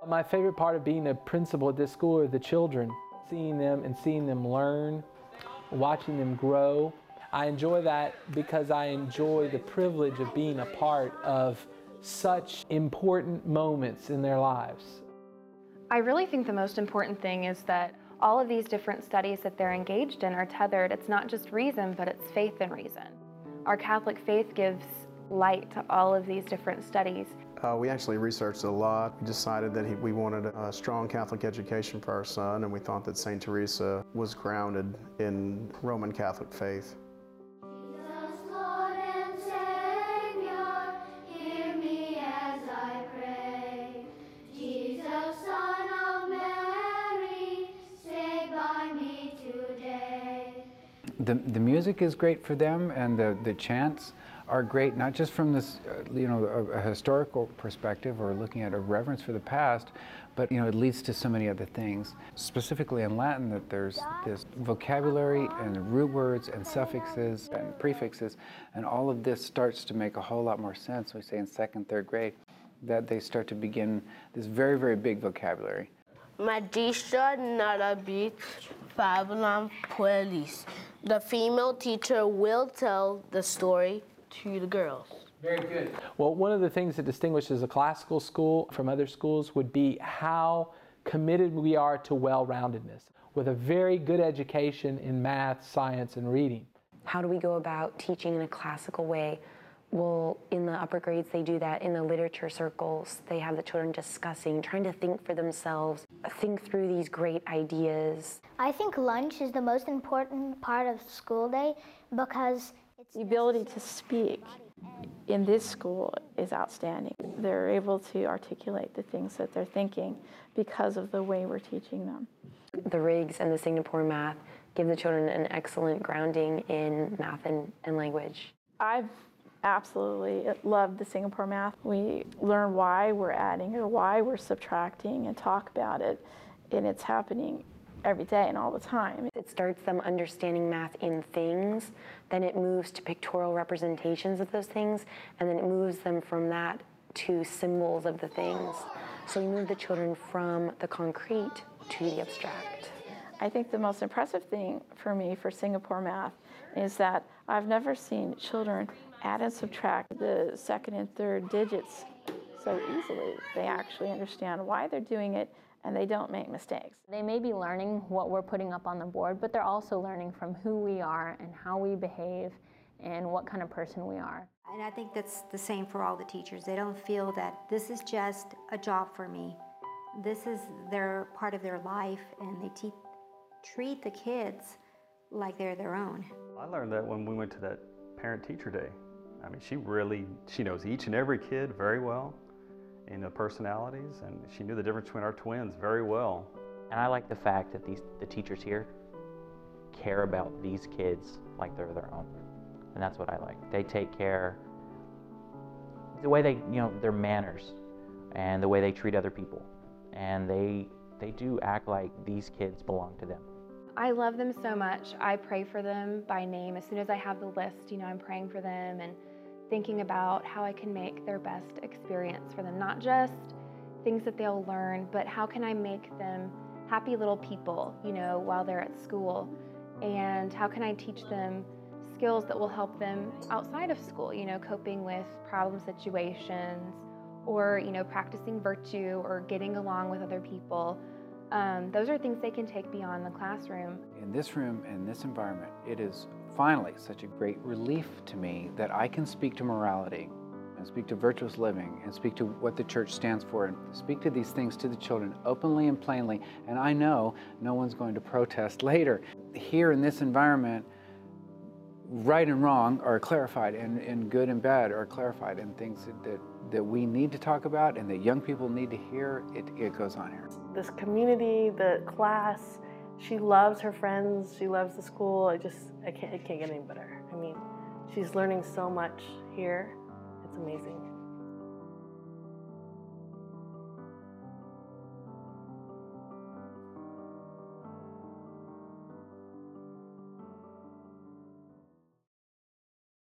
My favorite part of being a principal at this school are the children, seeing them learn, watching them grow. I enjoy that because I enjoy the privilege of being a part of such important moments in their lives. I really think the most important thing is that all of these different studies that they're engaged in are tethered. It's not just reason, but it's faith and reason. Our Catholic faith gives light to all of these different studies. We actually researched a lot. We decided that we wanted a strong Catholic education for our son, and we thought that St. Teresa was grounded in Roman Catholic faith. Jesus, Lord and Savior, hear me as I pray. Jesus, Son of Mary, stay by me today. The music is great for them, and the chants are great, not just from this, a historical perspective or looking at a reverence for the past, but it leads to so many other things. Specifically in Latin, that there's this vocabulary and root words and suffixes and prefixes, and all of this starts to make a whole lot more sense. We say in second, third grade that they start to begin this very, very big vocabulary. Magistra narrabit fabulam puellis. The female teacher will tell the story to the girls. Very good. Well, one of the things that distinguishes a classical school from other schools would be how committed we are to well-roundedness, with a very good education in math, science, and reading. How do we go about teaching in a classical way? Well, in the upper grades, they do that. In the literature circles, they have the children discussing, trying to think for themselves, think through these great ideas. I think lunch is the most important part of school day because it's the ability to speak in this school is outstanding. They're able to articulate the things that they're thinking because of the way we're teaching them. The rigs and the Singapore math give the children an excellent grounding in math and language. I've absolutely loved the Singapore math. We learn why we're adding or why we're subtracting and talk about it, and it's happening every day and all the time. It starts them understanding math in things, then it moves to pictorial representations of those things, and then it moves them from that to symbols of the things. So we move the children from the concrete to the abstract. I think the most impressive thing for me for Singapore math is that I've never seen children add and subtract the second and third digits so easily. They actually understand why they're doing it, and they don't make mistakes. They may be learning what we're putting up on the board, but they're also learning from who we are and how we behave and what kind of person we are. And I think that's the same for all the teachers. They don't feel that this is just a job for me. This is their part of their life, and they treat the kids like they're their own. I learned that when we went to that parent-teacher day. I mean, she knows each and every kid very well, in the personalities, and she knew the difference between our twins very well. And I like the fact that the teachers here care about these kids like they're their own. And that's what I like. They take care, the way they, their manners and the way they treat other people. And they do act like these kids belong to them. I love them so much. I pray for them by name. As soon as I have the list, I'm praying for them and thinking about how I can make their best experience for them. Not just things that they'll learn, but how can I make them happy little people, while they're at school? And how can I teach them skills that will help them outside of school, coping with problem situations, or, practicing virtue or getting along with other people. Those are things they can take beyond the classroom. In this room, in this environment, it is finally such a great relief to me that I can speak to morality and speak to virtuous living and speak to what the church stands for and speak to these things to the children openly and plainly, and I know no one's going to protest later. Here in this environment, right and wrong are clarified, and good and bad are clarified, and things that we need to talk about and that young people need to hear, it goes on here. This community, the class, she loves her friends, she loves the school. It can't get any better. I mean, she's learning so much here. It's amazing.